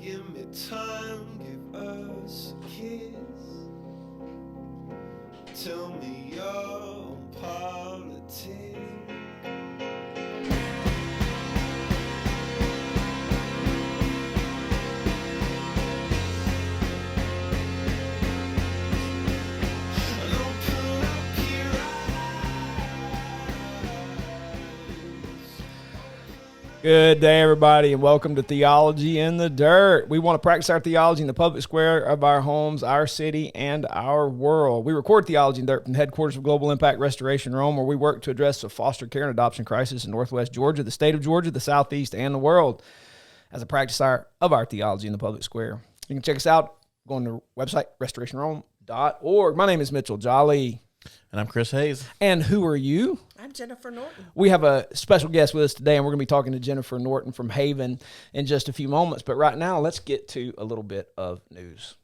Give me time, give us a kiss. Tell me your politics. Good day, everybody, and welcome to Theology in the Dirt. We want to practice our theology in the public square of our homes, our city, and our world. We record Theology in the Dirt from the headquarters of Global Impact Restoration Rome, where we work to address the foster care and adoption crisis in Northwest Georgia, the state of Georgia, the Southeast, and the world as a practice of our theology in the public square. You can check us out going to the website, restorationrome.org. My name is Mitchell Jolly. And I'm Chris Hayes. And who are you? I'm Jennifer Norton. We have a special guest with us today, and we're going to be talking to Jennifer Norton from Haven in just a few moments. But right now, let's get to a little bit of news.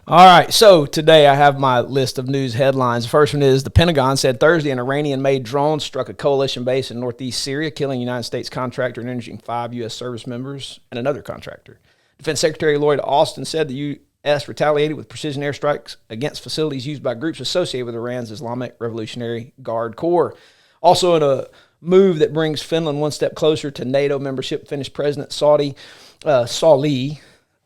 All right, so today I have my list of news headlines. The first one is the Pentagon said Thursday an Iranian-made drone struck a coalition base in northeast Syria, killing a United States contractor and injuring 5 U.S. service members and another contractor. Defense Secretary Lloyd Austin said the U.S. retaliated with precision airstrikes against facilities used by groups associated with Iran's Islamic Revolutionary Guard Corps. Also in a move that brings Finland one step closer to NATO membership, Finnish President Sauli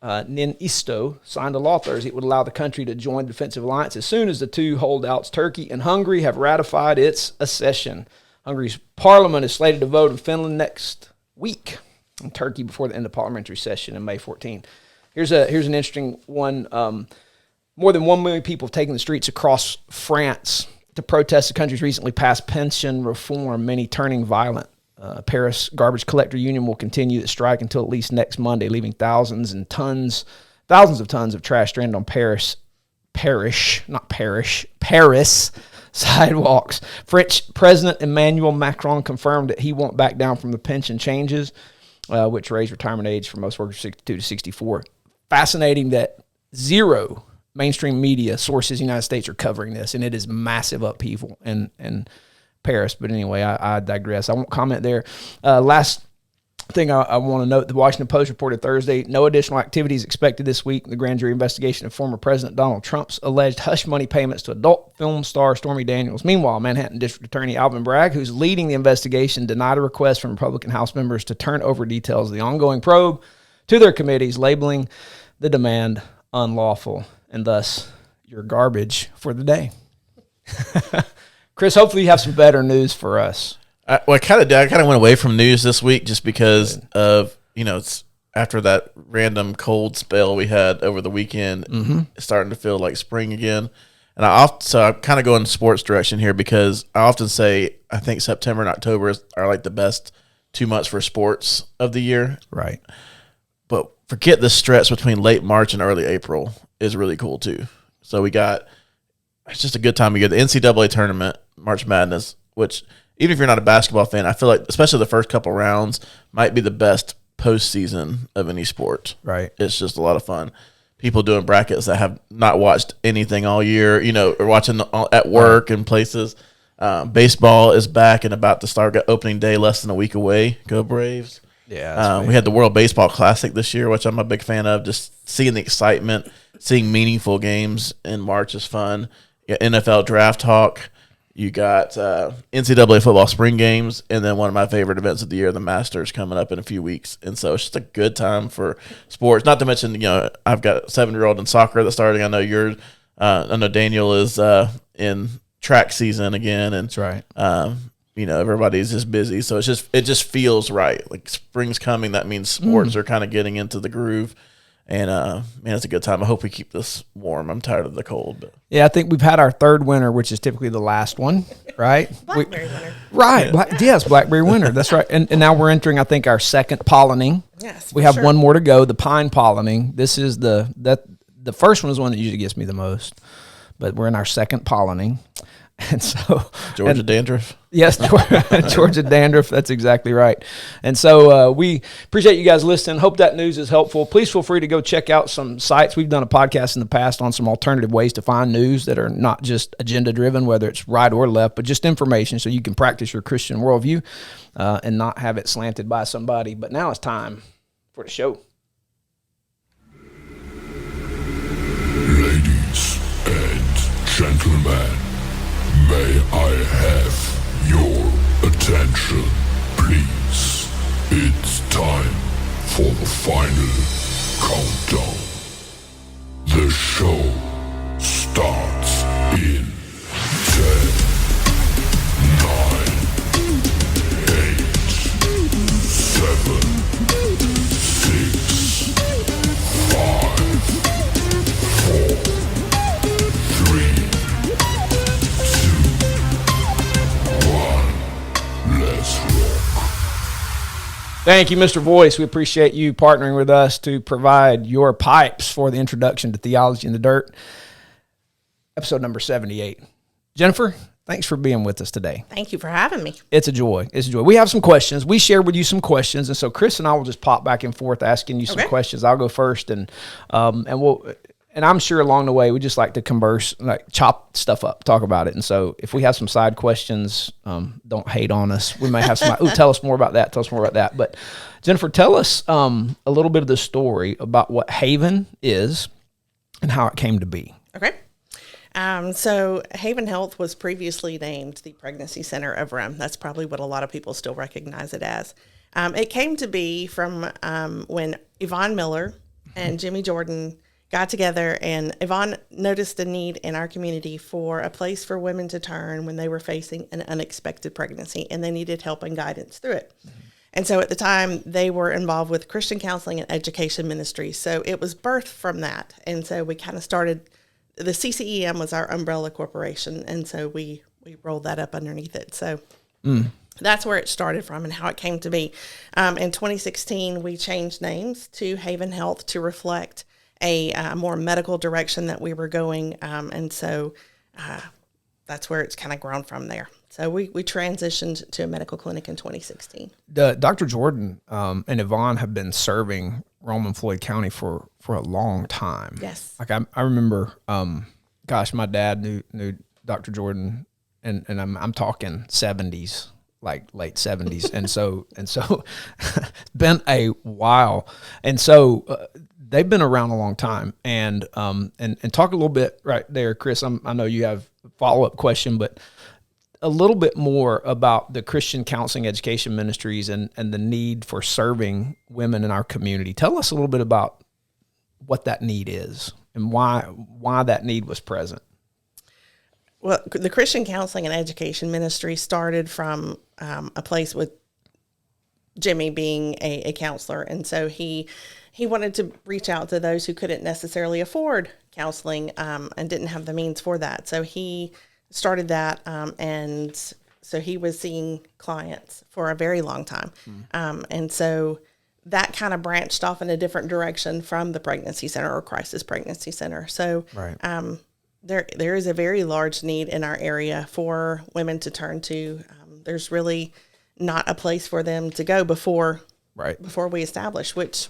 Niinisto signed a law Thursday. It would allow the country to join the defensive alliance as soon as the two holdouts, Turkey and Hungary, have ratified its accession. Hungary's parliament is slated to vote in Finland next week, and Turkey before the end of parliamentary session on May 14. Here's an interesting one. More than 1 million people have taken the streets across France to protest the country's recently passed pension reform, many turning violent. Paris Garbage Collector Union will continue the strike until at least next Monday, leaving thousands of tons of trash stranded on Paris sidewalks. French President Emmanuel Macron confirmed that he won't back down from the pension changes, which raise retirement age for most workers 62 to 64. Fascinating that zero mainstream media sources in the United States are covering this, and it is massive upheaval and Paris. But anyway, I digress. I won't comment there. Last thing I want to note, the Washington Post reported Thursday, no additional activities expected this week in the grand jury investigation of former President Donald Trump's alleged hush money payments to adult film star Stormy Daniels. Meanwhile, Manhattan District Attorney Alvin Bragg, who's leading the investigation, denied a request from Republican House members to turn over details of the ongoing probe to their committees, labeling the demand unlawful and thus your garbage for the day. Chris, hopefully you have some better news for us. I kind of went away from news this week just because of, it's after that random cold spell we had over the weekend, It's starting to feel like spring again. And I'm kind of going the sports direction here because I often say I think September and October are like the best 2 months for sports of the year. Right. But forget the stretch between late March and early April is really cool too. So it's just a good time of year. The NCAA tournament, March Madness, which even if you're not a basketball fan, I feel like especially the first couple rounds might be the best postseason of any sport. Right. It's just a lot of fun. People doing brackets that have not watched anything all year, or watching at work and places. Baseball is back and about to start. Got opening day less than a week away. Go Braves. Yeah. We had the World Baseball Classic this year, which I'm a big fan of. Just seeing the excitement, seeing meaningful games in March is fun. You got NFL draft talk. You got NCAA football spring games, and then one of my favorite events of the year, the Masters, coming up in a few weeks. And so it's just a good time for sports. Not to mention, I've got a 7-year-old in soccer that's starting. I know Daniel is in track season again, and that's right. Everybody's just busy, so it just feels right. Like spring's coming, that means sports are kind of getting into the groove. And, man, it's a good time. I hope we keep this warm. I'm tired of the cold. But. Yeah, I think we've had our third winter, which is typically the last one, right? Blackberry winter. Right. Yes, blackberry winter. That's right. And now we're entering, I think, our second pollinating. Yes, we have one more to go, the pine pollinating. This is the first one is one that usually gets me the most, but we're in our second pollinating. And so Georgia dandruff. Yes, Georgia dandruff. That's exactly right. And so we appreciate you guys listening. Hope that news is helpful. Please feel free to go check out some sites. We've done a podcast in the past on some alternative ways to find news that are not just agenda driven, whether it's right or left, but just information so you can practice your Christian worldview and not have it slanted by somebody. But now it's time for the show. Ladies and gentlemen, may I have your attention, please? It's time for the final countdown. The show starts in 10, 9, 8, 7, 6, 5, 4, 3, 2, 1. Let's rock. Thank you, Mr. Voice. We appreciate you partnering with us to provide your pipes for the introduction to Theology in the Dirt, episode number 78. Jennifer, thanks for being with us today. Thank you for having me. It's a joy. It's a joy. We have some questions. We shared with you some questions, and so Chris and I will just pop back and forth asking you some questions. I'll go first, and I'm sure along the way we just like to converse, like chop stuff up, talk about it. And so if we have some side questions, don't hate on us. We may have some. Tell us more about that. Tell us more about that. But Jennifer, tell us a little bit of the story about what Haven is and how it came to be. Okay. So Haven Health was previously named the Pregnancy Center of Rome. That's probably what a lot of people still recognize it as. It came to be from when Yvonne Miller and Jimmy Jordan got together, and Yvonne noticed a need in our community for a place for women to turn when they were facing an unexpected pregnancy and they needed help and guidance through it. Mm-hmm. And so at the time, they were involved with Christian counseling and education ministry. So it was birthed from that. And so we kind of started, the CCEM was our umbrella corporation, and so we rolled that up underneath it. So that's where it started from and how it came to be. In 2016, we changed names to Haven Health to reflect a more medical direction that we were going. And so that's where it's kind of grown from there. So we transitioned to a medical clinic in 2016. Dr. Jordan and Yvonne have been serving Rome and Floyd County for a long time. Yes. Like I remember, my dad knew Dr. Jordan, and I'm talking 70s, like late 70s. and so it's been a while. And so they've been around a long time, and talk a little bit right there, Chris. I know you have a follow-up question, but a little bit more about the Christian counseling education ministries and the need for serving women in our community. Tell us a little bit about what that need is and why that need was present. Well, the Christian counseling and education ministry started from a place with Jimmy being a counselor, and so he wanted to reach out to those who couldn't necessarily afford counseling and didn't have the means for that. So he started that, and so he was seeing clients for a very long time. And so that kind of branched off in a different direction from the pregnancy center or crisis pregnancy center. So there is a very large need in our area for women to turn to. There's really not a place for them to go before we establish, which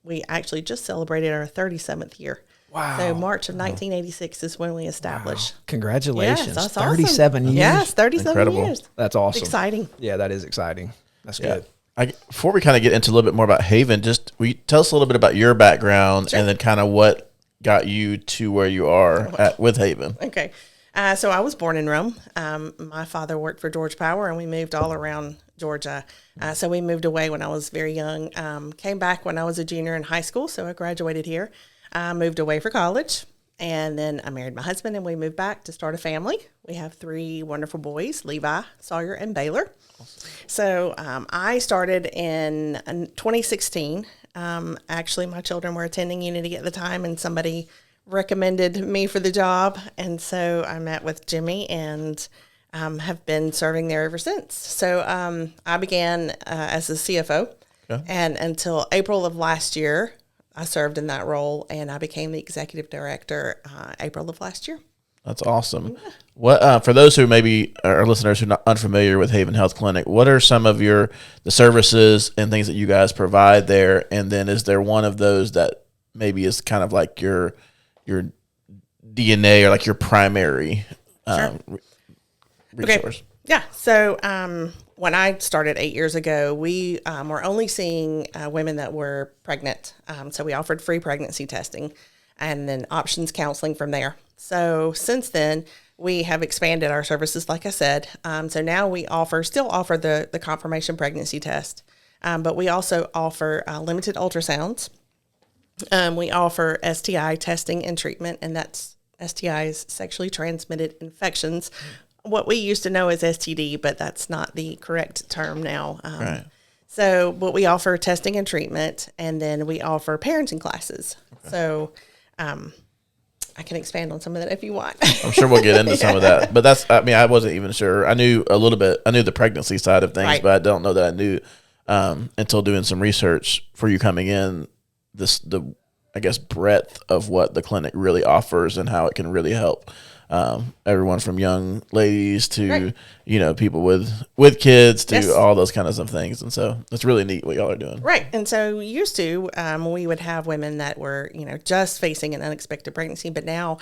we actually just celebrated our 37th year. Wow. So March of 1986 is when we established. Wow. Congratulations. Yes, that's 37 awesome. years. Yes, 37 Incredible. years. That's awesome. It's exciting. Yeah, that is exciting. That's good. Before we kind of get into a little bit more about Haven, will you tell us a little bit about your background and then kind of what got you to where you are with Haven? Okay. So I was born in Rome. My father worked for Georgia Power, and we moved all around Georgia. So we moved away when I was very young. Came back when I was a junior in high school, so I graduated here. I moved away for college, and then I married my husband, and we moved back to start a family. We have 3 wonderful boys, Levi, Sawyer, and Baylor. Awesome. So I started in 2016. Actually, my children were attending Unity at the time, and somebody recommended me for the job. And so I met with Jimmy and have been serving there ever since. So I began as the CFO, and until April of last year, I served in that role, and I became the executive director April of last year. That's awesome. What for those who maybe are listeners who are not unfamiliar with Haven Health Clinic? What are some of the services and things that you guys provide there? And then is there one of those that maybe is kind of like your DNA or like your primary resource? Okay. Yeah. So when I started 8 years ago, we were only seeing women that were pregnant. So we offered free pregnancy testing and then options counseling from there. So since then, we have expanded our services, like I said. So now we still offer the confirmation pregnancy test, but we also offer limited ultrasounds. We offer STI testing and treatment, and that's STIs, sexually transmitted infections. What we used to know as STD, but that's not the correct term now. Right. So, but we offer testing and treatment, and then we offer parenting classes. Okay. So, I can expand on some of that if you want. I'm sure we'll get into some of that. But I wasn't even sure. I knew a little bit. I knew the pregnancy side of things, right, but I don't know that I knew until doing some research for you coming in, the breadth of what the clinic really offers and how it can really help everyone from young ladies to, right, people with kids to, yes, all those kinds of things. And so it's really neat what y'all are doing. Right. And so used to, we would have women that were, just facing an unexpected pregnancy, but now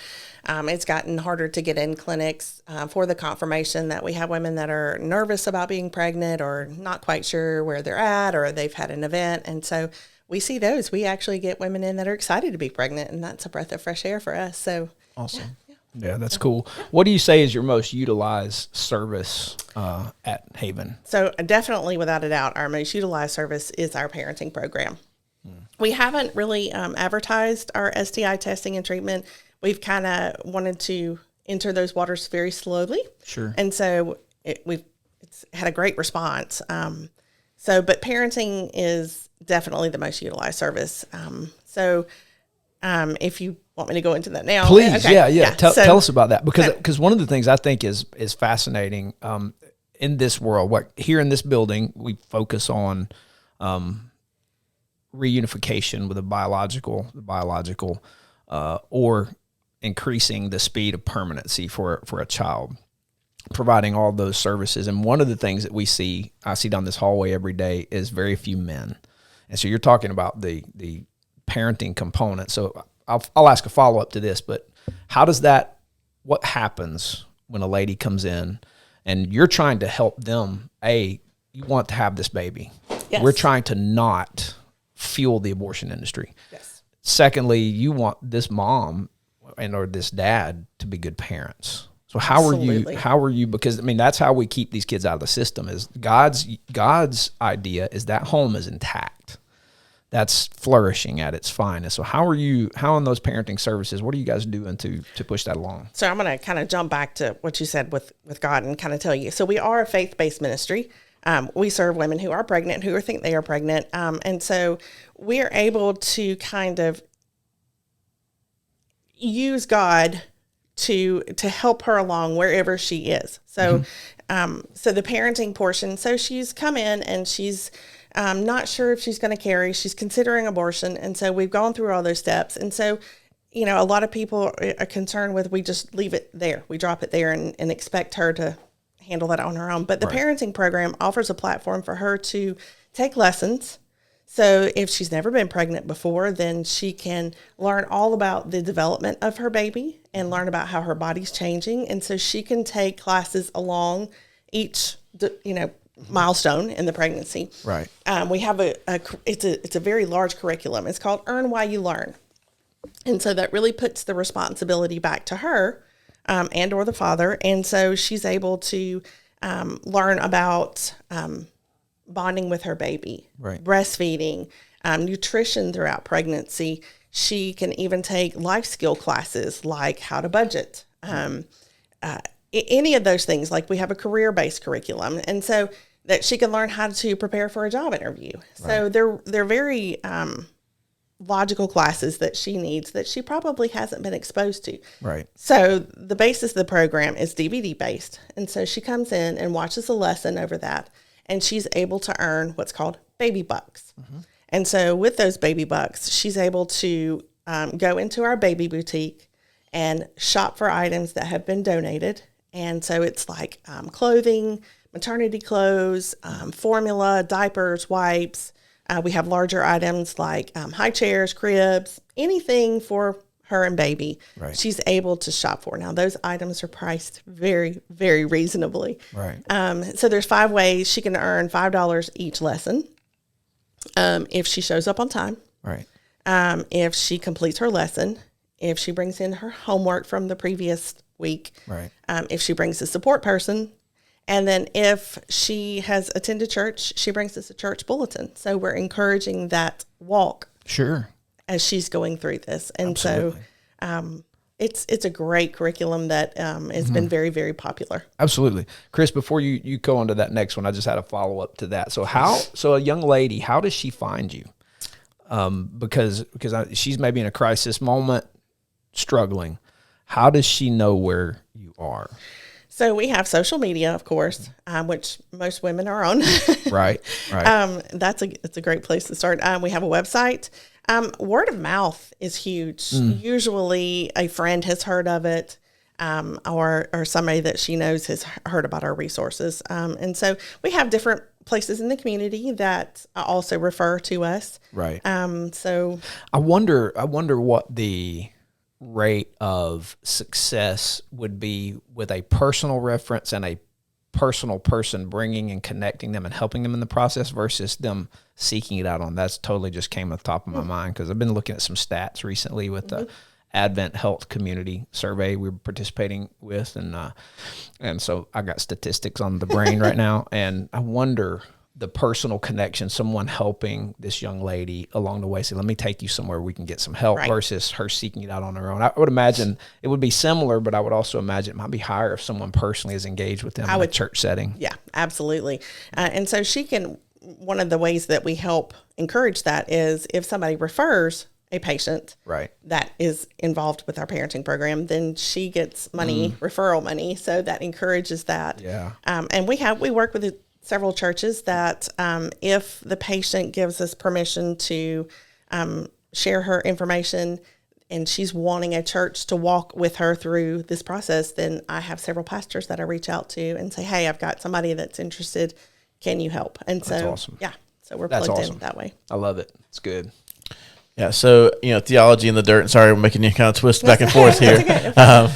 it's gotten harder to get in clinics for the confirmation. That we have women that are nervous about being pregnant or not quite sure where they're at, or they've had an event. And so we see those. We actually get women in that are excited to be pregnant, and that's a breath of fresh air for us. So awesome. Yeah, that's cool. What do you say is your most utilized service at Haven? So definitely, without a doubt, our most utilized service is our parenting program. We haven't really advertised our STI testing and treatment. We've kind of wanted to enter those waters very slowly. Sure. And so it's had a great response. But parenting is definitely the most utilized service. If you want me to go into that now, please. Okay. Yeah. Tell us about that, because one of the things I think is fascinating in this world. Here in this building, we focus on reunification with the biological, or increasing the speed of permanency for a child, providing all those services. And one of the things that I see down this hallway every day is very few men. And so you're talking about the parenting component. So I'll ask a follow-up to this, but what happens when a lady comes in and you're trying to help them? You want to have this baby. Yes. We're trying to not fuel the abortion industry. Yes. Secondly, you want this mom or this dad to be good parents. So how are you, because that's how we keep these kids out of the system. Is God's idea is that home is intact. That's flourishing at its finest. So how in those parenting services, what are you guys doing to push that along? So I'm going to kind of jump back to what you said with God and kind of tell you. So we are a faith-based ministry. We serve women who are pregnant, who think they are pregnant. And so we are able to kind of use God to help her along wherever she is. So, so the parenting portion, so she's come in and she's not sure if she's going to carry, she's considering abortion. And so we've gone through all those steps. And so, a lot of people are concerned with, we just leave it there. We drop it there and expect her to handle that on her own. But the parenting program offers a platform for her to take lessons. So if she's never been pregnant before, then she can learn all about the development of her baby and learn about how her body's changing. And so she can take classes along each, milestone in the pregnancy. Right. We have it's a very large curriculum. It's called Earn While You Learn. And so that really puts the responsibility back to her and or the father. And so she's able to learn about bonding with her baby, breastfeeding, nutrition throughout pregnancy. She can even take life skill classes like how to budget, any of those things. Like we have a career-based curriculum, and so that she can learn how to prepare for a job interview. So they're very logical classes that she needs that she probably hasn't been exposed to. Right. So the basis of the program is DVD based, and so she comes in and watches a lesson over that. And she's able to earn what's called baby bucks. Mm-hmm. And so with those baby bucks, she's able to go into our baby boutique and shop for items that have been donated. And so it's like clothing, maternity clothes, formula, diapers, wipes. We have larger items like high chairs, cribs, anything for her and baby. Right. She's able to shop for. Now, those items are priced very, very reasonably. Right. So there's 5 ways she can earn $5 each lesson if she shows up on time, Right. if she completes her lesson, if she brings in her homework from the previous week, Right. if she brings a support person, and then if she has attended church, she brings us a church bulletin. So we're encouraging that walk Sure. as she's going through this. And Absolutely. so it's a great curriculum that has been very, very popular. Absolutely. Chris, before you go on to that next one, I just had a follow-up to that. So a young lady, how does she find you? Because she's maybe in a crisis moment, struggling. How does she know where you are? So we have social media, of course, which most women are on. Right. Right. It's a great place to start. We have a website. Word of mouth is huge. Usually a friend has heard of it, or somebody that she knows has heard about our resources. And so we have different places in the community that also refer to us. Right. So I wonder what the rate of success would be with a personal reference and a personal person bringing and connecting them and helping them in the process versus them seeking it out on. That's totally just came to the top of my mind because I've been looking at some stats recently with the Advent Health Community Survey we were participating with, and so I got statistics on the brain right now, and I wonder the personal connection, someone helping this young lady along the way, say, let me take you somewhere we can get some help versus her seeking it out on her own. I would imagine it would be similar, but I would also imagine it might be higher if someone personally is engaged with them in a church setting. Yeah, absolutely. And so one of the ways that we help encourage that is if somebody refers a patient that is involved with our parenting program, then she gets money, referral money. So that encourages that. Yeah. And we work with several churches that if the patient gives us permission to share her information and she's wanting a church to walk with her through this process, then I have several pastors that I reach out to and say, hey, I've got somebody that's interested. Can you help? And That's awesome. Yeah, so we're plugged in that way. I love it. It's good. Yeah, so, theology in the dirt. Sorry, we're making you kind of twist back and forth here.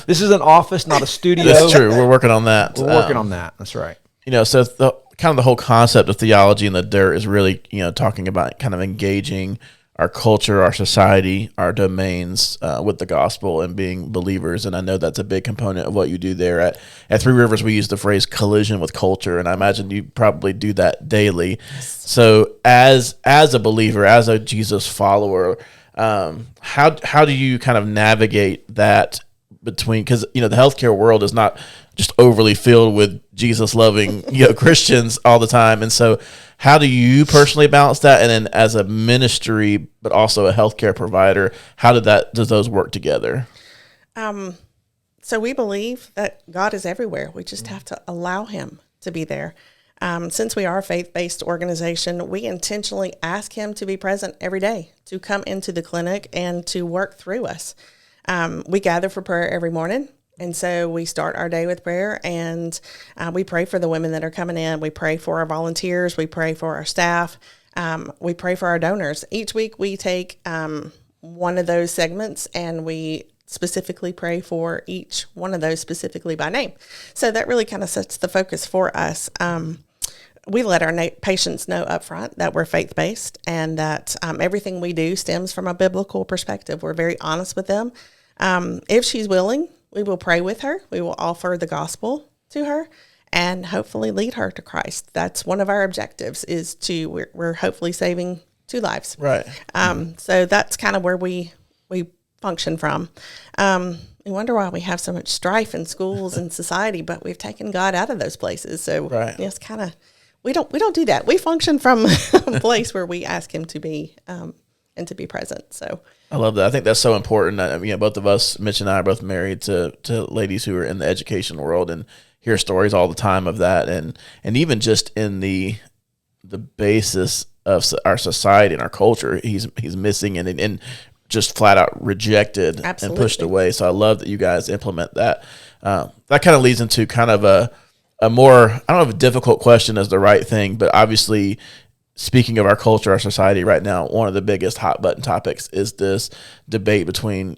This is an office, not a studio. That's true. We're working on that. We're working on that. That's right. So the whole concept of theology in the dirt is really, talking about kind of engaging our culture, our society, our domains with the gospel and being believers. And I know that's a big component of what you do there. At Three Rivers, we use the phrase collision with culture, and I imagine you probably do that daily. So as a believer, as a Jesus follower, how do you kind of navigate that between, because, the healthcare world is not just overly filled with Jesus loving, Christians all the time. And so how do you personally balance that? And then as a ministry, but also a healthcare provider, does those work together? So we believe that God is everywhere. We just have to allow him to be there. Since we are a faith-based organization, we intentionally ask him to be present every day, to come into the clinic and to work through us. We gather for prayer every morning. And so we start our day with prayer, and we pray for the women that are coming in. We pray for our volunteers. We pray for our staff. We pray for our donors. Each week we take one of those segments, and we specifically pray for each one of those specifically by name. So that really kind of sets the focus for us. We let our patients know up front that we're faith-based and that everything we do stems from a biblical perspective. We're very honest with them. If she's willing, we will pray with her. We will offer the gospel to her and hopefully lead her to Christ. That's one of our objectives we're hopefully saving 2 lives. Right. So that's kind of where we function from. We wonder why we have so much strife in schools and society, but we've taken God out of those places. So it's kind of, we don't do that. We function from a place where we ask him to be, and to be present. So I love that. I think that's so important. Both of us, Mitch and I, are both married to ladies who are in the education world and hear stories all the time of that. And even just in the basis of our society and our culture, he's missing. And just flat out rejected Absolutely. and pushed away. So I love that you guys implement that. That kind of leads into kind of a more, I don't know if a difficult question is the right thing, but obviously speaking of our culture, our society right now, one of the biggest hot button topics is this debate between,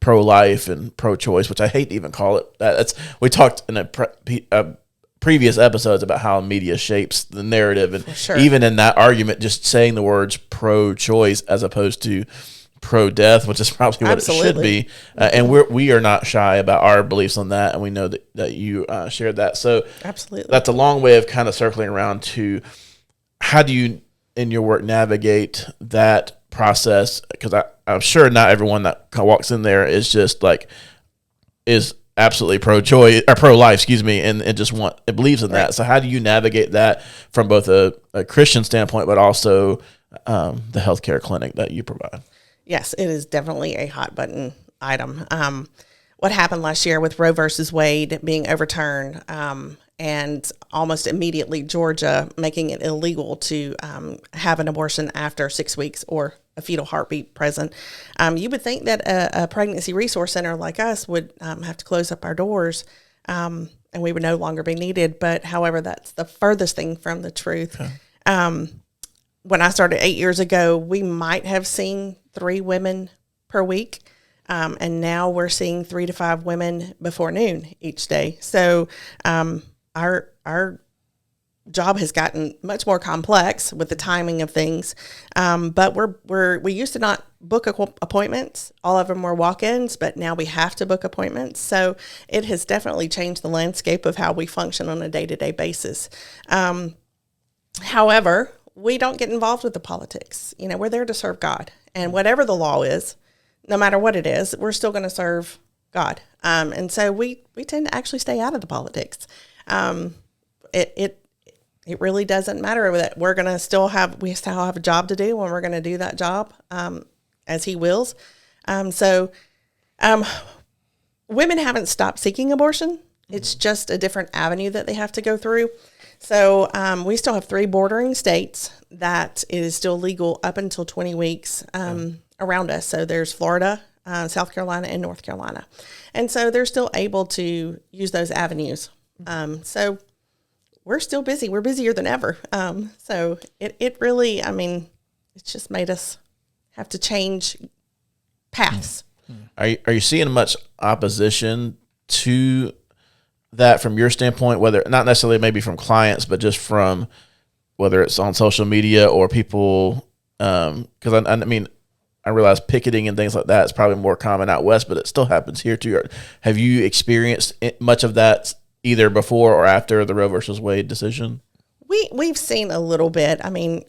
pro-life and pro-choice, which I hate to even call it that. We talked in a previous episodes about how media shapes the narrative, and sure. even in that argument, just saying the words pro-choice as opposed to pro-death, which is probably what Absolutely. it should be, and we are not shy about our beliefs on that, and we know that you shared that. So Absolutely. that's a long way of kind of circling around to how do you in your work navigate that process, because I'm sure not everyone that walks in there is just like is absolutely pro-choice or pro-life, excuse me, and just believes in that. Right. So how do you navigate that from both a Christian standpoint, but also the healthcare clinic that you provide? Yes, it is definitely a hot button item. What happened last year with Roe versus Wade being overturned, and almost immediately Georgia making it illegal to have an abortion after 6 weeks or a fetal heartbeat present. You would think that a pregnancy resource center like us would have to close up our doors, and we would no longer be needed. But however, that's the furthest thing from the truth. Okay. When I started 8 years ago, we might have seen 3 women per week. And now we're seeing 3 to 5 women before noon each day. So our job has gotten much more complex with the timing of things. But we used to not book appointments. All of them were walk-ins, but now we have to book appointments. So it has definitely changed the landscape of how we function on a day-to-day basis. However, we don't get involved with the politics. We're there to serve God, and whatever the law is, no matter what it is, we're still going to serve God. And so we tend to actually stay out of the politics. It really doesn't matter that we're going to still have a job to do, and we're going to do that job as He wills. Women haven't stopped seeking abortion. It's just a different avenue that they have to go through. So we still have 3 bordering states that it is still legal up until 20 weeks around us. So there's Florida, South Carolina, and North Carolina. And so they're still able to use those avenues. So we're still busy. We're busier than ever. So it really, it's just made us have to change paths. Are you seeing much opposition to that from your standpoint, whether not necessarily maybe from clients, but just from whether it's on social media or people, because I realize picketing and things like that is probably more common out west, but it still happens here too. Have you experienced much of that either before or after the Roe versus Wade decision? We've seen a little bit.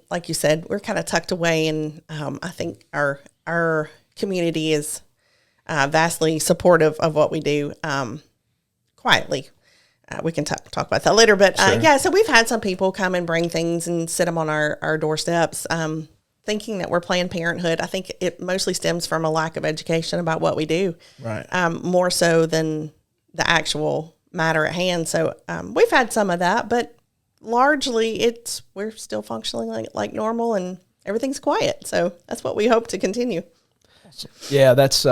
Like you said, we're kind of tucked away, and I think our community is vastly supportive of what we do. Quietly. We can talk about that later. But Sure. So we've had some people come and bring things and sit them on our doorsteps, thinking that we're Planned Parenthood. I think it mostly stems from a lack of education about what we do, Right. More so than the actual matter at hand. So we've had some of that, but largely we're still functioning like normal, and everything's quiet. So that's what we hope to continue. Yeah, that's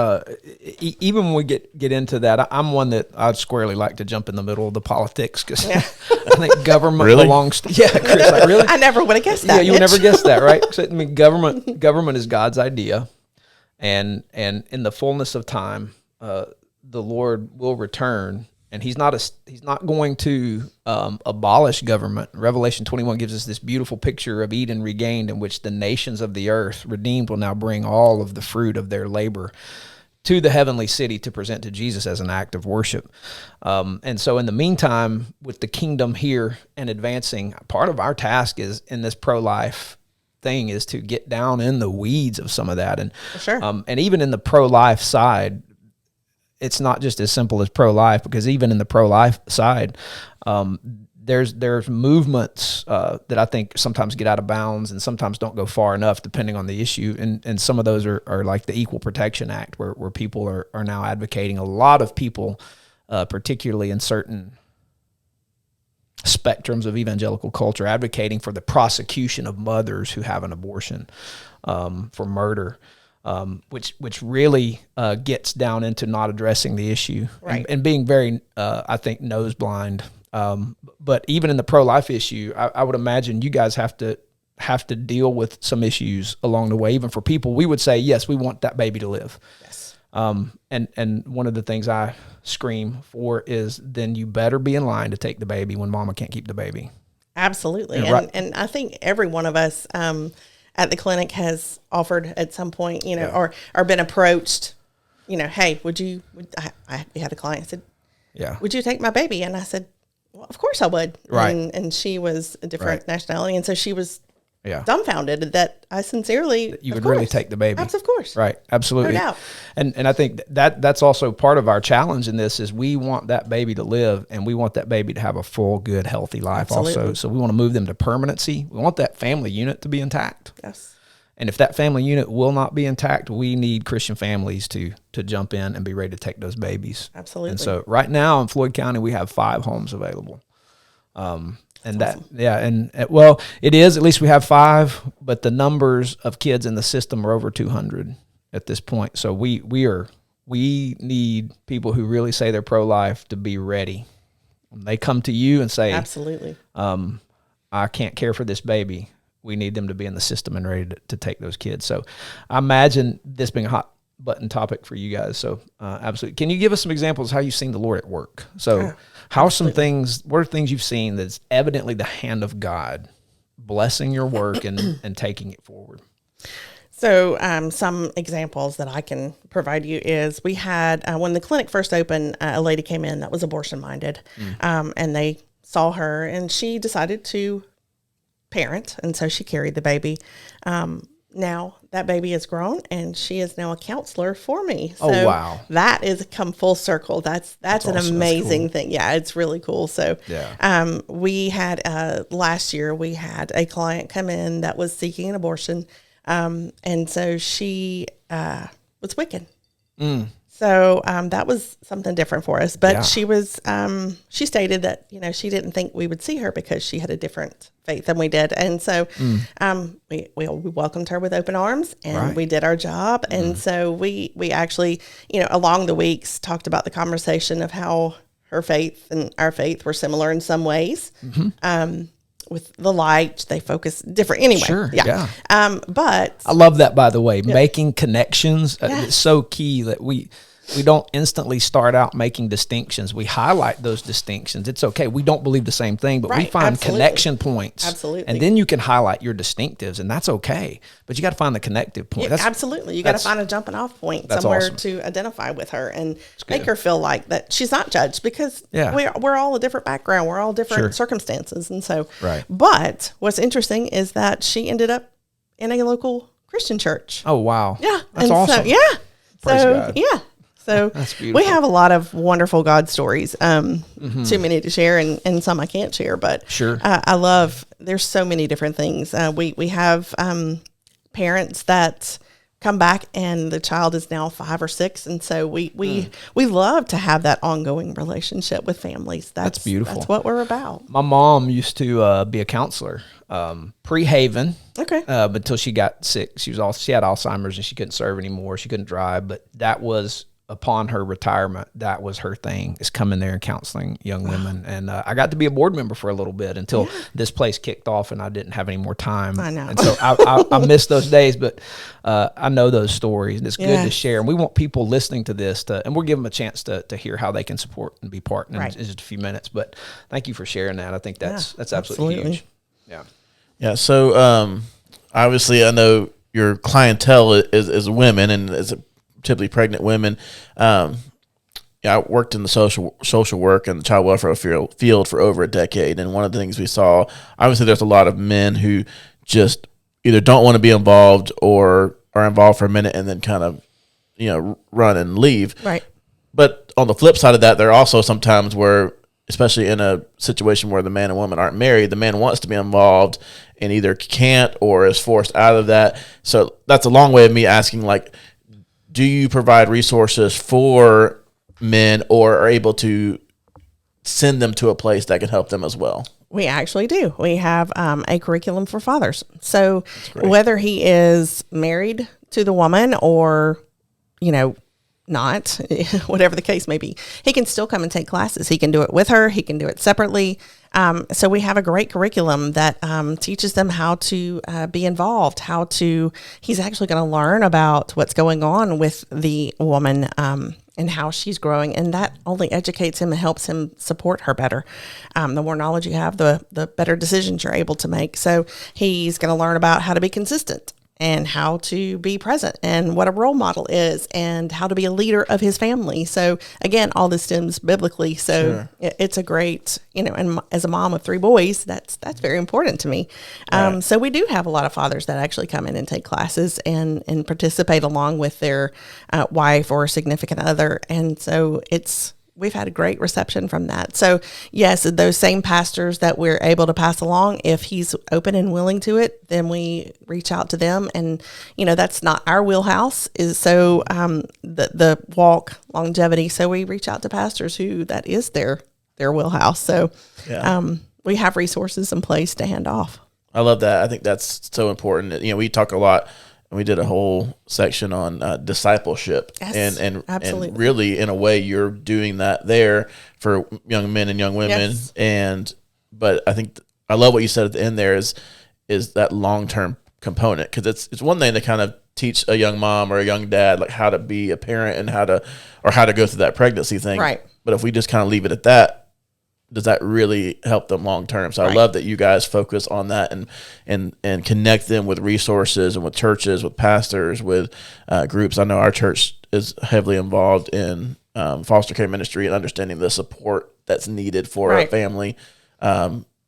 even when we get into that, I'm one that I'd squarely like to jump in the middle of the politics, because I think government Really? belongs to, Chris, like, really? I never would have guessed that. Yeah, you would Mitch. never guess that, right? So, government is God's idea, and in the fullness of time, the Lord will return, and He's not going to abolish government. Revelation 21 gives us this beautiful picture of Eden regained, in which the nations of the earth, redeemed, will now bring all of the fruit of their labor to the heavenly city to present to Jesus as an act of worship. And so in the meantime, with the kingdom here and advancing, part of our task is in this pro-life thing is to get down in the weeds of some of that. And Sure. And even in the pro-life side, it's not just as simple as pro-life, because even in the pro-life side, there's movements that I think sometimes get out of bounds and sometimes don't go far enough depending on the issue. And some of those are like the Equal Protection Act, where people are now advocating. A lot of people, particularly in certain spectrums of evangelical culture, advocating for the prosecution of mothers who have an abortion for murder. which really gets down into not addressing the issue and being very, I think, nose blind. But even in the pro-life issue, I would imagine you guys have to deal with some issues along the way. Even for people, we would say, yes, we want that baby to live. Yes. And one of the things I scream for is then you better be in line to take the baby when mama can't keep the baby. Absolutely. Yeah, right. And I think every one of us at the clinic has offered at some point, or been approached, hey, I had a client said, would you take my baby? And I said, well, of course I would. Right. And she was a different nationality. And so she was dumbfounded that I sincerely, you would really take the baby. Of course. Right. Absolutely. No doubt. And I think that's also part of our challenge in this is we want that baby to live and we want that baby to have a full, good, healthy life also. So we want to move them to permanency. We want that family unit to be intact. Yes. And if that family unit will not be intact, we need Christian families to jump in and be ready to take those babies. Absolutely. And so right now in Floyd County, we have 5 homes available. And that, awesome. Well, it is, at least we have 5, but the numbers of kids in the system are over 200 at this point. So we need people who really say they're pro-life to be ready. When they come to you and say, absolutely, I can't care for this baby, we need them to be in the system and ready to take those kids. So I imagine this being a hot button topic for you guys. So absolutely. Can you give us some examples of how you've seen the Lord at work? So what are things you've seen that's evidently the hand of God blessing your work and taking it forward? So some examples that I can provide you is we had, when the clinic first opened, a lady came in that was abortion minded, and they saw her and she decided to parent. And so she carried the baby. Now that baby is grown and she is now a counselor for me. So oh, wow. That is come full circle. That's an awesome. Amazing thing. Yeah, it's really cool. So we had last year we had a client come in that was seeking an abortion. And so she was Wiccan. So that was something different for us. But she was she stated that, she didn't think we would see her because she had a different faith than we did. And so we welcomed her with open arms and we did our job. And so we actually, along the weeks talked about the conversation of how her faith and our faith were similar in some ways. With the light, they focus different anyway. Sure. Yeah. But I love that, by the way, making connections. It's so key that we don't instantly start out making distinctions. We highlight those distinctions. It's okay. We don't believe the same thing, but we find connection points. Absolutely. And then you can highlight your distinctives, and that's okay. But you got to find the connective point. Absolutely. You got to find a jumping off point somewhere to identify with her and make her feel like that she's not judged because we're all a different background. We're all different circumstances. And so, but what's interesting is that she ended up in a local Christian church. Oh, wow. Yeah. That's awesome. So, Praise God. Yeah. So we have a lot of wonderful God stories, too many to share and some I can't share, but I love, there's so many different things. We have parents that come back and the child is now 5 or 6. And so we love to have that ongoing relationship with families. That's beautiful. That's what we're about. My mom used to be a counselor pre-Haven. Okay. But until she got sick. She had Alzheimer's and she couldn't serve anymore. She couldn't drive, but that was upon her retirement, that was her thing, is coming there and counseling young women. And I got to be a board member for a little bit until this place kicked off and I didn't have any more time. I know. And so I miss those days, but I know those stories and it's good to share. And we want people listening to this and we'll give them a chance to hear how they can support and be part in just a few minutes. But thank you for sharing that. I think that's absolutely huge. Yeah. Yeah. So obviously I know your clientele is women and is typically pregnant women. I worked in the social work and the child welfare field for over a decade. And one of the things we saw, obviously there's a lot of men who just either don't want to be involved or are involved for a minute and then kind of, run and leave. Right. But on the flip side of that, there are also sometimes where, especially in a situation where the man and woman aren't married, the man wants to be involved and either can't or is forced out of that. So that's a long way of me asking, do you provide resources for men or are able to send them to a place that can help them as well? We actually do. We have a curriculum for fathers. So whether he is married to the woman or, not, whatever the case may be. He can still come and take classes. He can do it with her. He can do it separately. So we have a great curriculum that teaches them how to be involved, he's actually going to learn about what's going on with the woman and how she's growing. And that only educates him and helps him support her better. The more knowledge you have, the better decisions you're able to make. So he's going to learn about how to be consistent and how to be present and what a role model is and how to be a leader of his family. So again, all this stems biblically. So it's a great, and as a mom of 3 boys, that's very important to me. Right. So we do have a lot of fathers that actually come in and take classes and participate along with their wife or significant other. And so we've had a great reception from that. So yes, those same pastors that we're able to pass along, if he's open and willing to it, then we reach out to them. And, that's not our wheelhouse so the walk longevity. So we reach out to pastors who that is their wheelhouse. So we have resources in place to hand off. I love that. I think that's so important. We talk a lot. And we did a whole section on discipleship, Yes, and absolutely. and really, in a way, you're doing that there for young men and young women. Yes. But I think I love what you said at the end there is that long term component, because it's one thing to kind of teach a young mom or a young dad like how to be a parent and how to go through that pregnancy thing. Right. But if we just kind of leave it at that, does that really help them long term? So I love that you guys focus on that and connect them with resources and with churches, with pastors, with groups. I know our church is heavily involved in foster care ministry and understanding the support that's needed for a family.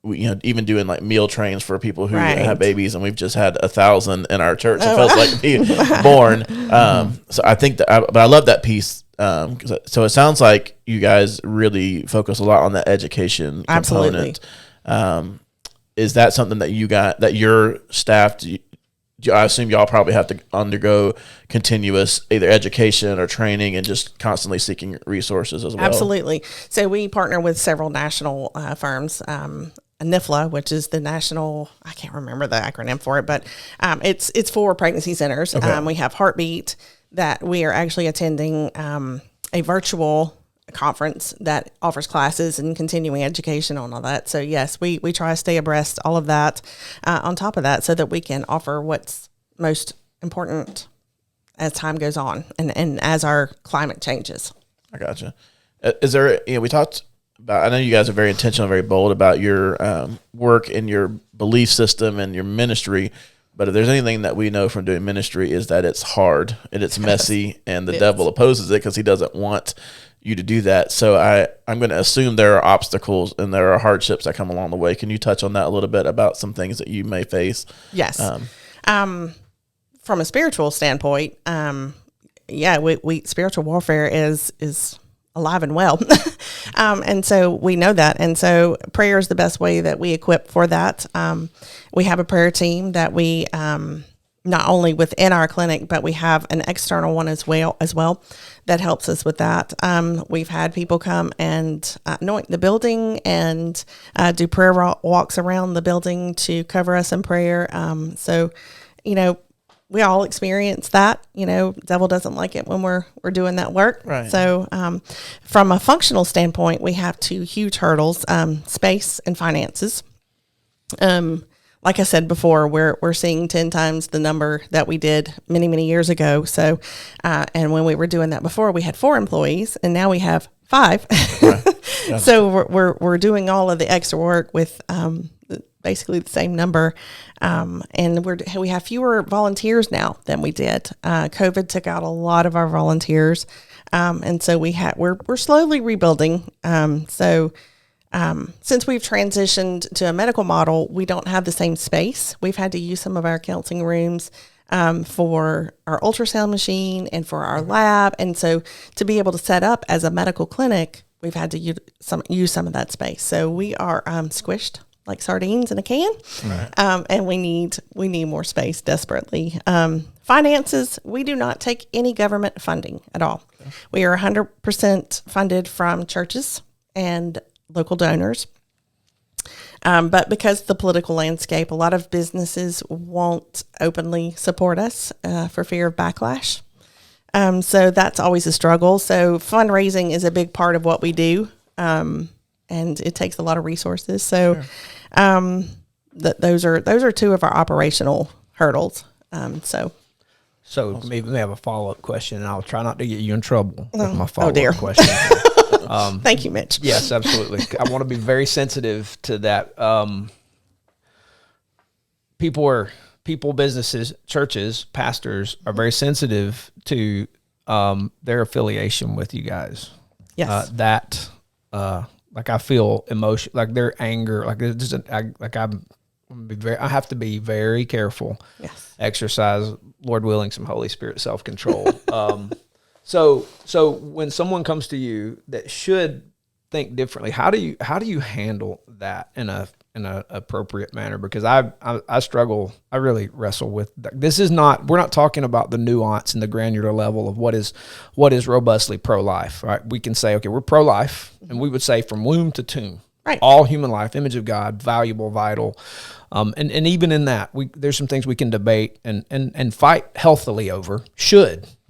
We, even doing like meal trains for people who have babies, and we've just had 1,000 in our church. It feels like being born. So I think but I love that piece. So it sounds like you guys really focus a lot on that education component. Absolutely. Is that something that that your staff, I assume y'all probably have to undergo continuous either education or training and just constantly seeking resources as well? Absolutely. So we partner with several national firms. NIFLA, which is the national, I can't remember the acronym for it, but it's for pregnancy centers. Okay. We have Heartbeat that we are actually attending a virtual conference that offers classes and continuing education on all that. So yes, we try to stay abreast all of that on top of that so that we can offer what's most important as time goes on and as our climate changes. I gotcha. Is there, we talked about, I know you guys are very intentional, very bold about your work and your belief system and your ministry. But if there's anything that we know from doing ministry is that it's hard and it's messy and the devil opposes it because he doesn't want you to do that. So I'm going to assume there are obstacles and there are hardships that come along the way. Can you touch on that a little bit about some things that you may face? Yes. From a spiritual standpoint, we spiritual warfare is alive and well. And so we know that. And so prayer is the best way that we equip for that. We have a prayer team that we, not only within our clinic, but we have an external one as well that helps us with that. We've had people come and anoint the building and do prayer walks around the building to cover us in prayer. So, we all experience that. Devil doesn't like it when we're doing that work. Right. So from a functional standpoint, we have 2 huge hurdles, space and finances. Like I said before, we're seeing 10 times the number that we did many, many years ago. So, and when we were doing that before, we had 4 employees, and now we have 5. Right. Yeah. So we're doing all of the extra work with basically the same number, and we have fewer volunteers now than we did. COVID took out a lot of our volunteers, and so we're slowly rebuilding. Since we've transitioned to a medical model, we don't have the same space. We've had to use some of our counseling rooms for our ultrasound machine and for our lab. And so to be able to set up as a medical clinic, we've had to use some of that space. So we are squished like sardines in a can, right. And we need more space desperately. Finances, we do not take any government funding at all. Okay. We are 100% funded from churches and local donors. But because of the political landscape, a lot of businesses won't openly support us for fear of backlash. So that's always a struggle. So fundraising is a big part of what we do, and it takes a lot of resources. So those are two of our operational hurdles. So maybe we have a follow-up question, and I'll try not to get you in trouble with my dear. follow-up question. Thank you, Mitch. Yes, absolutely. I want to be very sensitive to that. People, businesses, churches, pastors are very sensitive to their affiliation with you guys. Yes. Like I feel emotion, like their anger, like it's just I have to be very careful. Yes. Exercise, Lord willing, some Holy Spirit self-control. So when someone comes to you that should think differently, how do you handle that in a appropriate manner? Because I struggle, I really wrestle with that. We're not talking about the nuance and the granular level of what is robustly pro-life, right? We can say, okay, we're pro-life, and we would say from womb to tomb, right? All human life, image of God, valuable, vital. And even in that, there's some things we can debate and fight healthily over.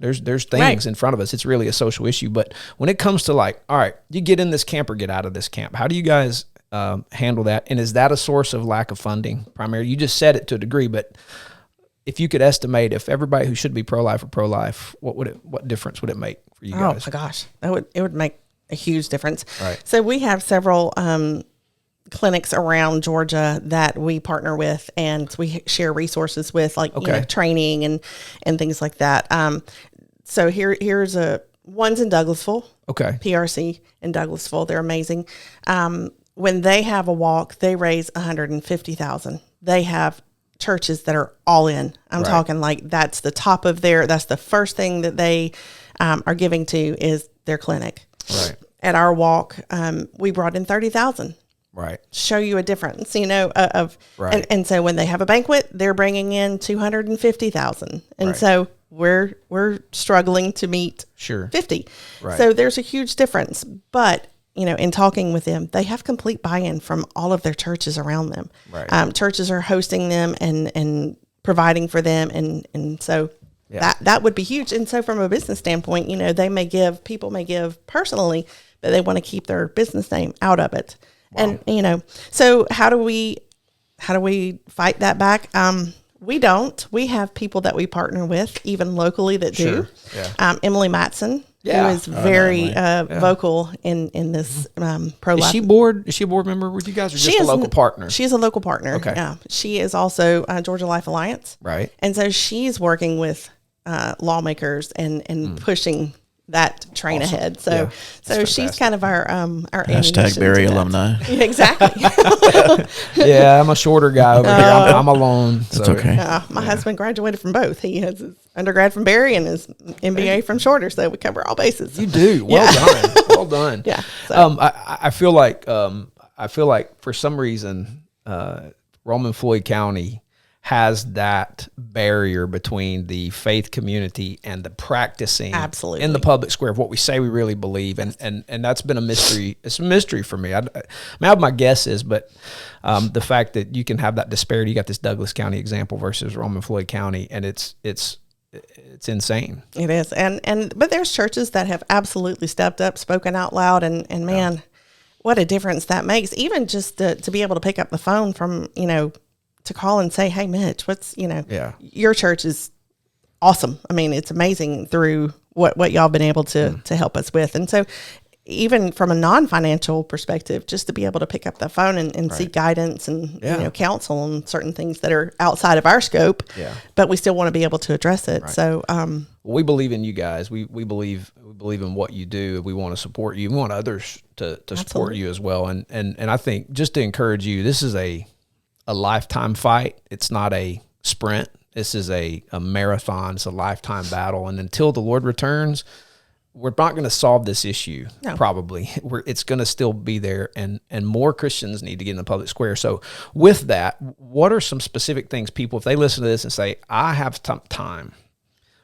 There's things right in front of us. It's really a social issue. But when it comes to like, all right, you get in this camp or get out of this camp, how do you guys handle that? And is that a source of lack of funding primarily? You just said it to a degree, but if you could estimate if everybody who should be pro-life or pro-life, what difference would it make for you guys? Oh my gosh, it would make a huge difference. Right. So we have several clinics around Georgia that we partner with, and we share resources with, like training and things like that. So here's one's in Douglasville. Okay. PRC in Douglasville. They're amazing. When they have a walk, they raise $150,000. They have churches that are all in. I'm talking like that's the top of that's the first thing that they are giving to is their clinic. Right. At our walk, we brought in 30,000. Right. Show you a difference, right. And so when they have a banquet, they're bringing in 250,000. And right. so we're struggling to meet 50. Right. So there's a huge difference. But, in talking with them, they have complete buy-in from all of their churches around them. Right. Churches are hosting them and providing for them. And so that would be huge. And so from a business standpoint, people may give personally, but they want to keep their business name out of it. Wow. And, so how do we fight that back? We don't. We have people that we partner with, even locally, that do. Yeah. Emily Matson, who is very vocal in this pro-life. Is she a board member with you guys, or just a local partner? She is a local partner. Okay. Yeah. She is also Georgia Life Alliance. Right. And so she's working with lawmakers and pushing that train ahead. So she's kind of our hashtag Barry alumni. Yeah, exactly. Yeah, I'm a shorter guy over here. I'm alone. That's okay. My husband graduated from both. He has his undergrad from Barry and his MBA from Shorter, so we cover all bases. You do. Well done. Well done. Yeah. So. I feel like for some reason Roman Floyd County has that barrier between the faith community and the practicing absolutely in the public square of what we say we really believe. And that's been a mystery. It's a mystery for me. I have my guesses, but the fact that you can have that disparity, you got this Douglas County example versus Roman Floyd County, and it's insane. It is. But there's churches that have absolutely stepped up, spoken out loud, and man, what a difference that makes. Even just to be able to pick up the phone from, to call and say, hey, Mitch, your church is awesome. I mean, it's amazing through what y'all been able to help us with. And so even from a non-financial perspective, just to be able to pick up the phone and seek guidance and, counsel on certain things that are outside of our scope, but we still want to be able to address it. Right. So, we believe in you guys. We believe in what you do. We want to support you. We want others to support you as well. And I think just to encourage you, this is a lifetime fight. It's not a sprint. This is a marathon. It's a lifetime battle. And until the Lord returns, we're not going to solve this issue. No. Probably. It's going to still be there, and more Christians need to get in the public square. So with that, what are some specific things people, if they listen to this and say, I have time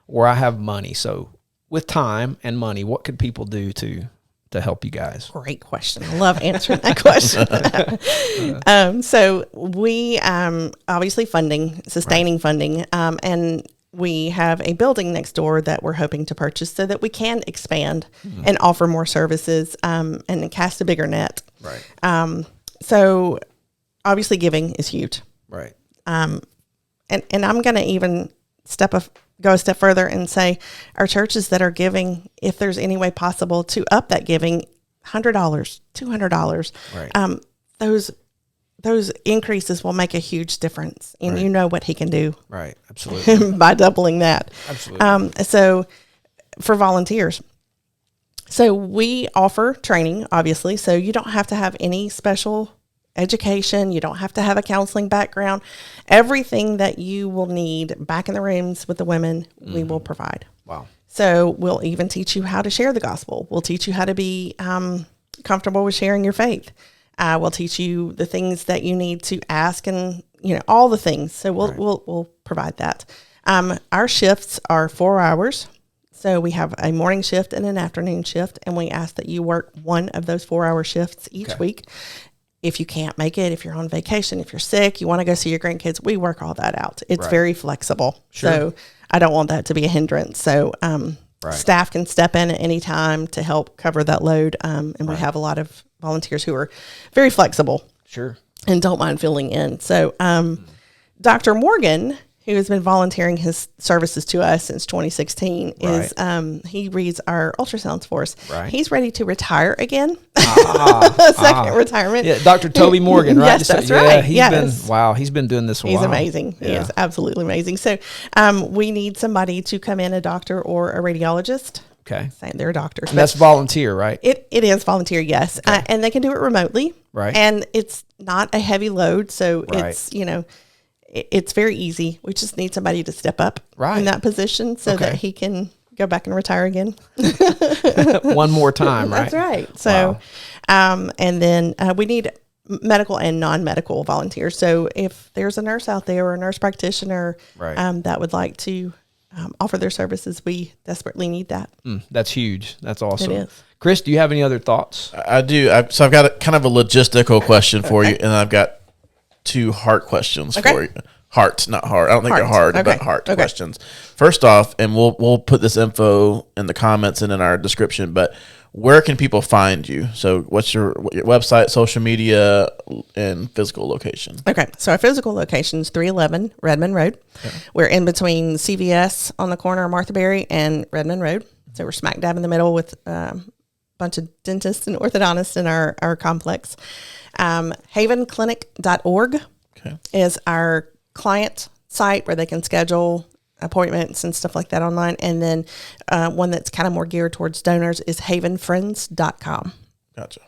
or I have money. So with time and money, what could people do to to help you guys? Great question. I love answering that question. So we obviously sustaining funding, and we have a building next door that we're hoping to purchase so that we can expand and offer more services and cast a bigger net. Right. So obviously giving is huge. Right. And I'm going to even go a step further and say our churches that are giving, if there's any way possible to up that giving, $100, $200, Right. Those increases will make a huge difference. And you know what he can do Right. Absolutely. by doubling that. Absolutely. So for volunteers. So we offer training, obviously. So you don't have to have any special education. You don't have to have a counseling background. Everything that you will need back in the rooms with the women, we will provide. Wow. So we'll even teach you how to share the gospel. We'll teach you how to be comfortable with sharing your faith. We'll teach you the things that you need to ask, and all the things. So we'll provide that. Our shifts are 4 hours. So we have a morning shift and an afternoon shift, and we ask that you work one of those 4-hour shifts each week. If you can't make it, if you're on vacation, if you're sick, you want to go see your grandkids, we work all that out. It's very flexible. Sure. So I don't want that to be a hindrance. So staff can step in at any time to help cover that load. And we have a lot of volunteers who are very flexible. Sure. And don't mind filling in. So Dr. Morgan, who has been volunteering his services to us since 2016, is he reads our ultrasounds for us. Right. He's ready to retire again. Second retirement. Yeah, Dr. Toby Morgan, right? Yes, that's right. He's been doing this a while. He's amazing. Yeah. He is absolutely amazing. So we need somebody to come in, a doctor or a radiologist. Okay. Saying they're doctors. And that's volunteer, right? It is volunteer, yes. And they can do it remotely. Right. And it's not a heavy load. So Right. it's, it's very easy. We just need somebody to step up Right. in that position so that he can go back and retire again. One more time, right? That's right. So, and then we need medical and non-medical volunteers. So if there's a nurse out there or a nurse practitioner that would like to offer their services, we desperately need that. That's huge. That's awesome. It is. Chris, do you have any other thoughts? I do. So I've got kind of a logistical question for you, and I've got 2 heart questions for you. Heart, not hard. I don't think they're hard, but heart questions. First off, and we'll put this info in the comments and in our description, but where can people find you? So what's your website, social media, and physical location? Okay. So our physical location is 311 Redmond Road. Okay. We're in between CVS on the corner of Martha Berry and Redmond Road. So we're smack dab in the middle with a bunch of dentists and orthodontists in our complex. Havenclinic.org is our client site where they can schedule appointments and stuff like that online. And then one that's kind of more geared towards donors is havenfriends.com. Gotcha.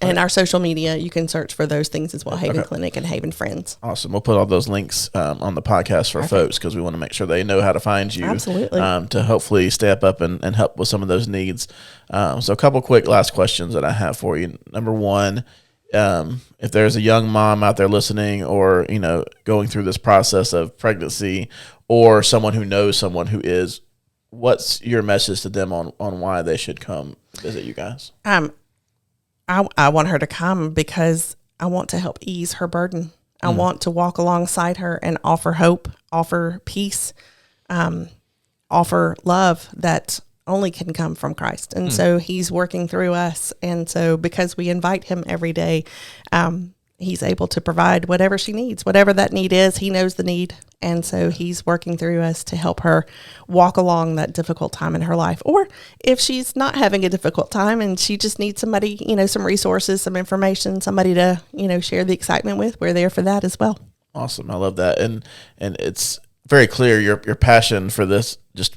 And our social media, you can search for those things as well, Haven Clinic and Haven Friends. Awesome. We'll put all those links on the podcast for folks because we want to make sure they know how to find you. Absolutely. To hopefully step up and help with some of those needs. So a couple quick last questions that I have for you. Number one, if there's a young mom out there listening or, going through this process of pregnancy or someone who knows someone who is, what's your message to them on why they should come visit you guys? I want her to come because I want to help ease her burden. I want to walk alongside her and offer hope, offer peace, offer love that only can come from Christ. And so he's working through us. And so because we invite him every day, he's able to provide whatever she needs, whatever that need is. He knows the need. And so he's working through us to help her walk along that difficult time in her life. Or if she's not having a difficult time and she just needs somebody, some resources, some information, somebody to, share the excitement with, we're there for that as well. Awesome. I love that. And it's very clear your passion for this just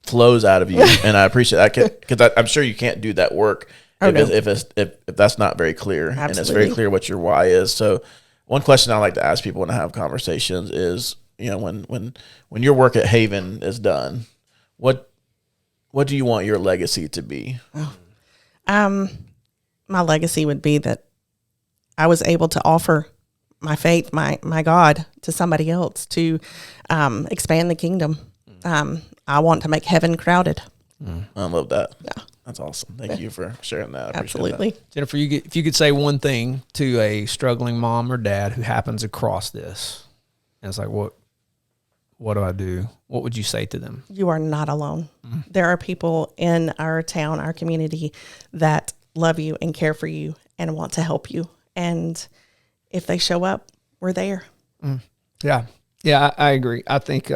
flows out of you. And I appreciate that because I'm sure you can't do that work if that's not very clear. Absolutely. And it's very clear what your why is. So one question I like to ask people when I have conversations is, when your work at Haven is done, what do you want your legacy to be? My legacy would be that I was able to offer my faith, my God, to somebody else to expand the kingdom. I want to make heaven crowded. I love that. Yeah. That's awesome. Thank you for sharing that. I appreciate Absolutely. that. Jennifer, if you could say one thing to a struggling mom or dad who happens across this, and it's like, what do I do? What would you say to them? You are not alone. There are people in our town, our community, that love you and care for you and want to help you. And if they show up, we're there. Yeah. Yeah, I agree. I think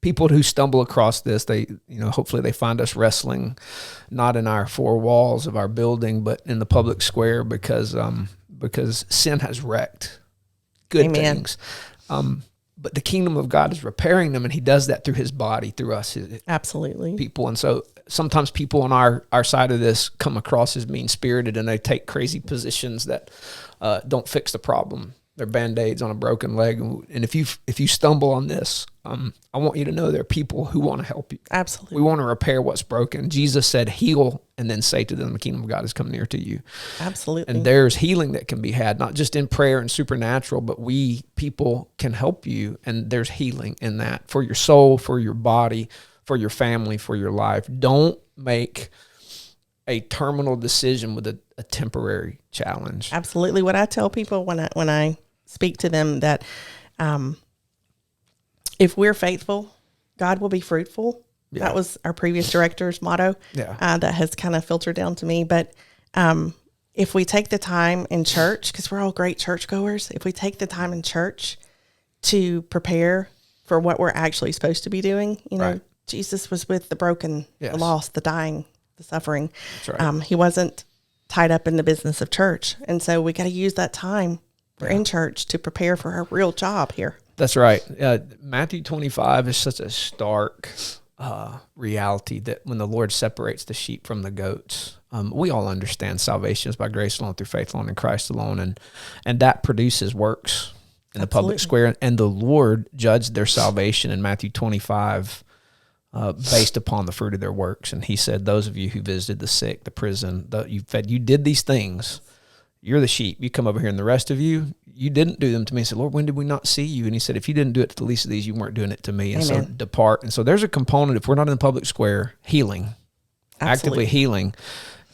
people who stumble across this, hopefully they find us wrestling not in our four walls of our building, but in the public square because sin has wrecked good Amen. things. But the kingdom of God is repairing them, and he does that through his body, through us, his Absolutely. people. And so sometimes people on our side of this come across as mean-spirited, and they take crazy positions that don't fix the problem. They're Band-Aids on a broken leg. And if you stumble on this, I want you to know there are people who want to help you. Absolutely. We want to repair what's broken. Jesus said, heal, and then say to them, the kingdom of God has come near to you. Absolutely. And there's healing that can be had, not just in prayer and supernatural, but we people can help you. And there's healing in that for your soul, for your body, for your family, for your life. Don't make a terminal decision with a temporary challenge. Absolutely. What I tell people when I speak to them that if we're faithful, God will be fruitful. Yeah. That was our previous director's motto. Yeah. That has kind of filtered down to me. But if we take the time in church, because we're all great churchgoers, if we take the time in church to prepare for what we're actually supposed to be doing, Right. Jesus was with the broken, Yes. the lost, the dying, the suffering. That's right. He wasn't tied up in the business of church. And so we got to use that time we're in church to prepare for our real job here. That's right. Matthew 25 is such a stark reality that when the Lord separates the sheep from the goats, we all understand salvation is by grace alone, through faith alone, in Christ alone, and that produces works in the public square. And the Lord judged their salvation in Matthew 25 based upon the fruit of their works. And he said, those of you who visited the sick, the prison, you fed, you did these things. You're the sheep. You come over here, and the rest of you, you didn't do them to me. I said, Lord, when did we not see you? And he said, if you didn't do it to the least of these, you weren't doing it to me. And Amen. so depart. And so there's a component, if we're not in the public square, healing, Absolutely. actively healing,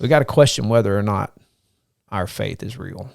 we got to question whether or not our faith is real.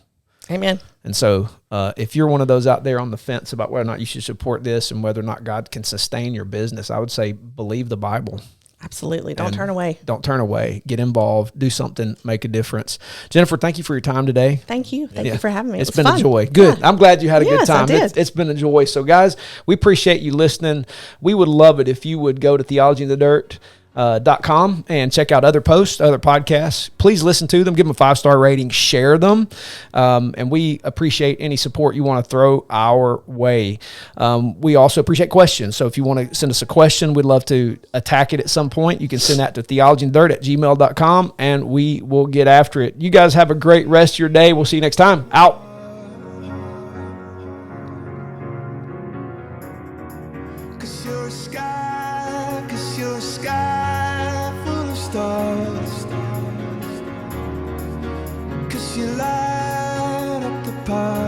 Amen. And so if you're one of those out there on the fence about whether or not you should support this and whether or not God can sustain your business, I would say believe the Bible. Absolutely. Don't And turn away. Don't turn away. Get involved. Do something. Make a difference. Jennifer, thank you for your time today. Thank you. Thank Yeah. you for having me. It's It was been fun. a joy. Good. Yeah. I'm glad you had a good Yes, I time. did. It's been a joy. So, guys, we appreciate you listening. We would love it if you would go to theologyinthedirt.com and check out other posts, other podcasts. Please listen to them. Give them a 5-star rating. Share them. And we appreciate any support you want to throw our way. We also appreciate questions. So if you want to send us a question, we'd love to attack it at some point. You can send that to theologyinthedirt@gmail.com, and we will get after it. You guys have a great rest of your day. We'll see you next time. Out. Cause you're a sky full of stars. Cause you light up the path.